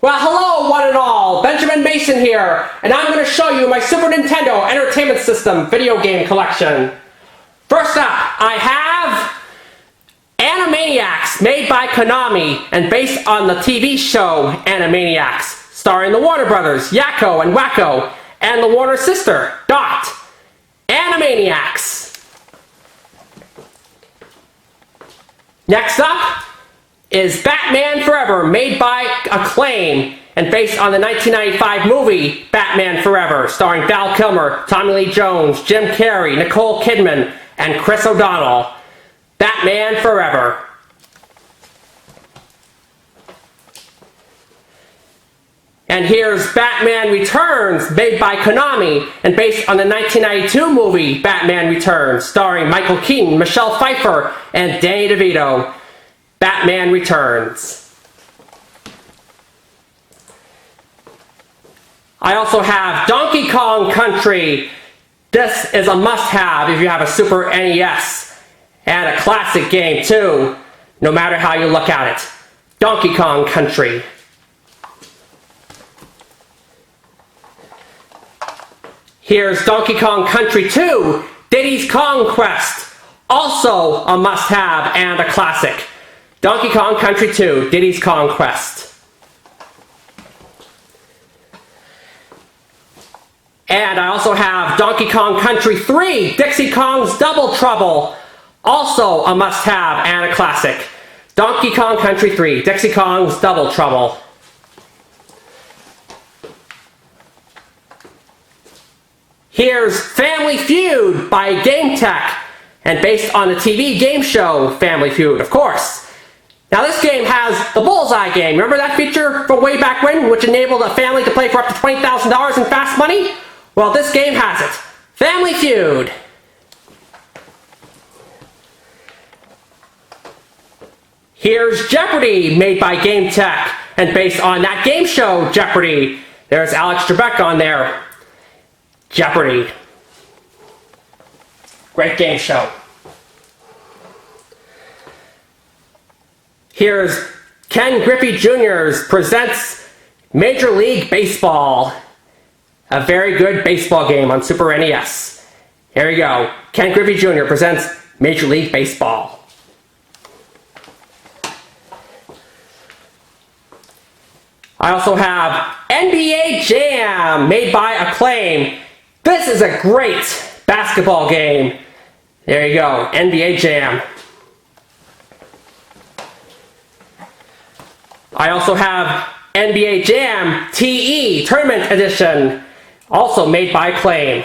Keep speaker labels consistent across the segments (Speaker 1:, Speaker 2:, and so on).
Speaker 1: Well, hello one and all, Benjamin Mason here, and I'm going to show you my Super Nintendo Entertainment System video game collection. First up, I have Animaniacs, made by Konami and based on the TV show Animaniacs, starring the Warner Brothers, Yakko and Wacko, and the Warner sister, Dot. Animaniacs. Next up is Batman Forever, made by Acclaim and based on the 1995 movie Batman Forever, starring Val Kilmer, Tommy Lee Jones, Jim Carrey, Nicole Kidman, and Chris O'Donnell. Batman Forever. And here's Batman Returns, made by Konami and based on the 1992 movie Batman Returns, starring Michael Keaton, Michelle Pfeiffer, and Danny DeVito. Batman Returns. I also have Donkey Kong Country. This is a must-have if you have a Super NES, and a classic game too, no matter how you look at it. Donkey Kong Country. Here's Donkey Kong Country 2, Diddy's Kong Quest, also a must-have and a classic. Donkey Kong Country 2, Diddy's Kong Quest. And I also have Donkey Kong Country 3, Dixie Kong's Double Trouble, also a must-have and a classic. Donkey Kong Country 3, Dixie Kong's Double Trouble. Here's Family Feud by Game Tech, and based on the TV game show Family Feud, of course. Now this game has the Bullseye game. Remember that feature from way back when, which enabled a family to play for up to $20,000 in fast money? Well, this game has it. Family Feud. Here's Jeopardy, made by Game Tech, and based on that game show Jeopardy. There's Alex Trebek on there. Jeopardy. Great game show. Here's Ken Griffey Jr.'s presents Major League Baseball. A very good baseball game on Super NES. Here you go. Ken Griffey Jr. presents Major League Baseball. I also have NBA Jam, made by Acclaim. This is a great basketball game. There you go, NBA Jam. I also have NBA Jam TE Tournament Edition, also made by Acclaim.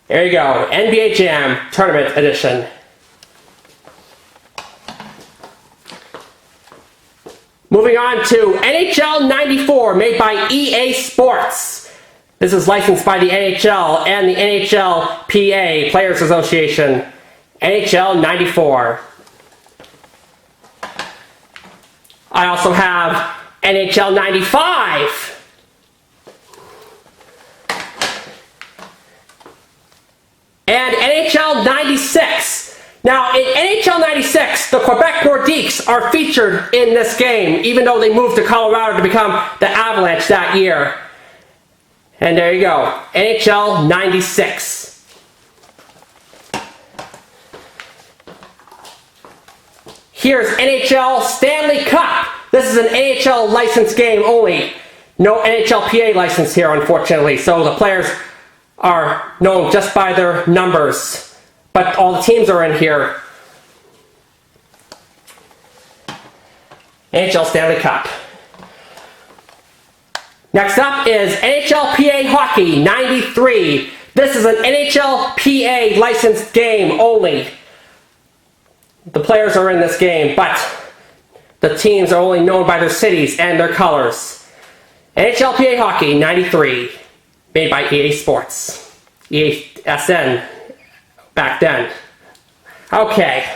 Speaker 1: There you go, NBA Jam Tournament Edition. Moving on to NHL 94, made by EA Sports. This is licensed by the NHL and the NHLPA Players Association. NHL 94. I also have NHL 95. And NHL 96. Now, in NHL 96, the Quebec Nordiques are featured in this game, even though they moved to Colorado to become the Avalanche that year. And there you go, NHL 96. Here's NHL Stanley Cup. This is an NHL licensed game only. No NHLPA license here, unfortunately, so the players are known just by their numbers. But all the teams are in here. NHL Stanley Cup. Next up is NHLPA Hockey 93. This is an NHLPA licensed game only. The players are in this game, but the teams are only known by their cities and their colors. NHLPA Hockey 93, made by EA Sports. EASN back then. Okay.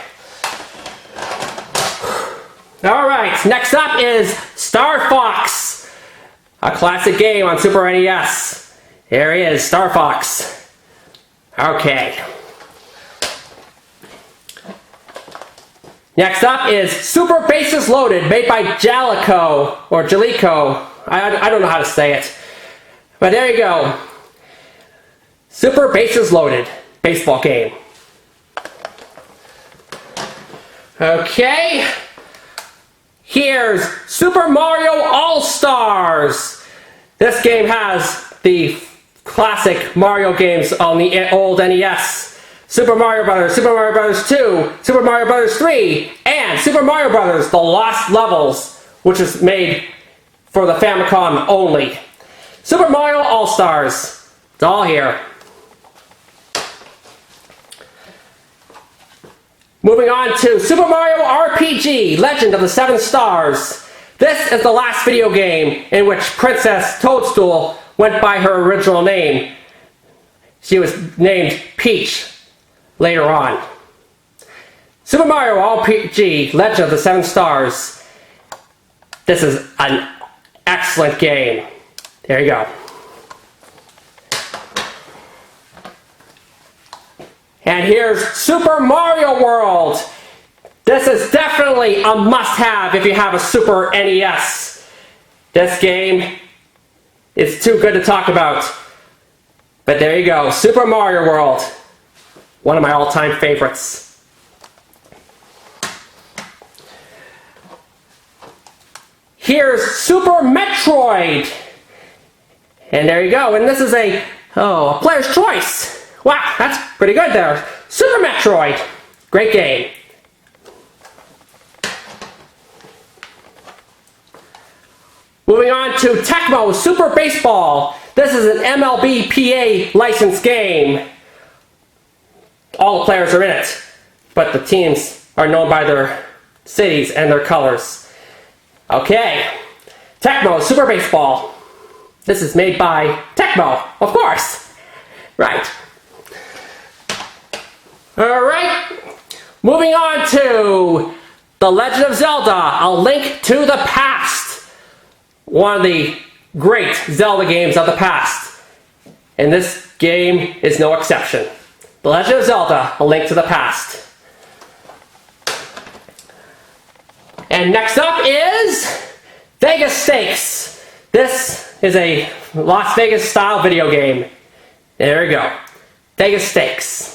Speaker 1: Alright, next up is Star Fox, a classic game on Super NES. Here he is, Star Fox. Okay. Next up is Super Bases Loaded, made by Jalico, or Jalico. I don't know how to say it. But there you go. Super Bases Loaded baseball game. Okay. Here's Super Mario All-Stars. This game has the classic Mario games on the old NES. Super Mario Brothers, Super Mario Brothers 2, Super Mario Brothers 3, and Super Mario Brothers The Lost Levels, which is made for the Famicom only. Super Mario All-Stars. It's all here. Moving on to Super Mario RPG, Legend of the Seven Stars. This is the last video game in which Princess Toadstool went by her original name. She was named Peach later on. Super Mario RPG, Legend of the Seven Stars. This is an excellent game. There you go. And here's Super Mario World. This is definitely a must-have if you have a Super NES. This game is too good to talk about. But there you go, Super Mario World. One of my all-time favorites. Here's Super Metroid. And there you go, and this is a player's choice. Wow, that's pretty good there. Super Metroid. Great game. Moving on to Tecmo Super Baseball. This is an MLB PA licensed game. All the players are in it, but the teams are known by their cities and their colors. Okay, Tecmo Super Baseball. This is made by Tecmo, of course. Right. Alright, moving on to The Legend of Zelda, A Link to the Past. One of the great Zelda games of the past. And this game is no exception. The Legend of Zelda, A Link to the Past. And next up is Vegas Stakes. This is a Las Vegas style video game. There we go. Vegas Stakes.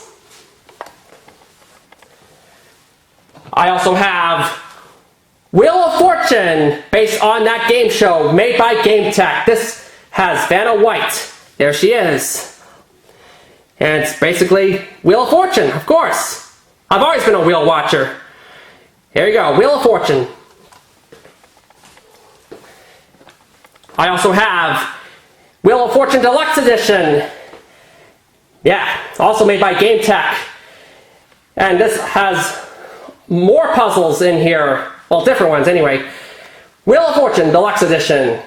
Speaker 1: I also have Wheel of Fortune, based on that game show, made by Game Tech. This has Vanna White. There she is. And it's basically Wheel of Fortune, of course. I've always been a wheel watcher. Here you go, Wheel of Fortune. I also have Wheel of Fortune Deluxe Edition. Yeah, also made by Game Tech. And this has more puzzles in here. Well, different ones anyway. Wheel of Fortune Deluxe Edition.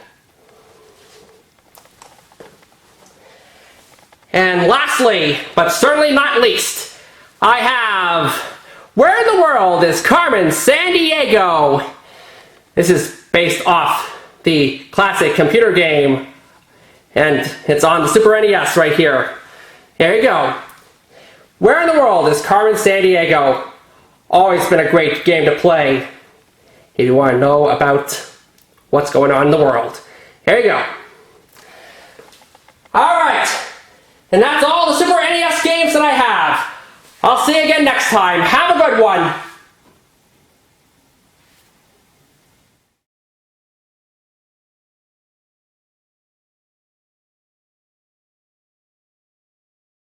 Speaker 1: And lastly, but certainly not least, I have Where in the World is Carmen, Sandiego? This is based off the classic computer game, and it's on the Super NES right here. There you go. Where in the World is Carmen, Sandiego? Always been a great game to play if you want to know about what's going on in the world. Here you go. Alright, and that's all the Super NES games that I have. I'll see you again next time. Have a good one.